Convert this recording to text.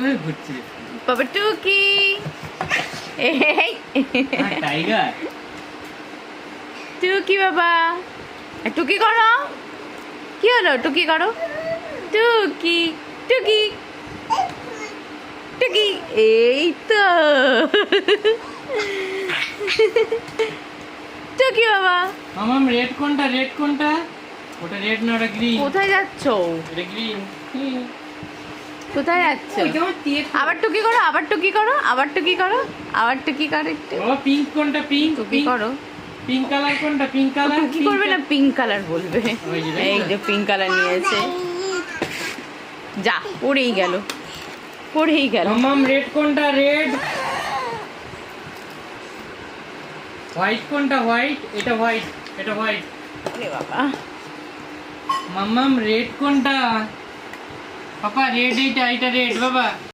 ভাবে ঘুরছে বাবা টুকি এই টাইগার টুকি বাবা টুকি করো কি হলো টুকি করো টুকি টুকি টুকি এই তো টুকি বাবা মামাম রেড কোনটা ওটা রেড না ওটা গ্রিন কোথায় যাচ্ছো এটা গ্রিন কোথায় যাচ্ছো আবার টুকি করো আবার টুকি করো আবার টুকি করো আবার টুকি করো একটু ও পিঙ্ক কোনটা পিঙ্ক টুকি করো পিঙ্ক কালার কোনটা পিঙ্ক কালার কি করবে না পিঙ্ক কালার বলবে ওই যে, এই যে পিঙ্ক কালার নিয়েছে যা পড়েই গেল মামাম রেড কোনটা রেড হোয়াইট কোনটা হোয়াইট এটা হোয়াইট আরে বাবা মামাম রেড কোনটা পাপা রেড এটা রেড বাবা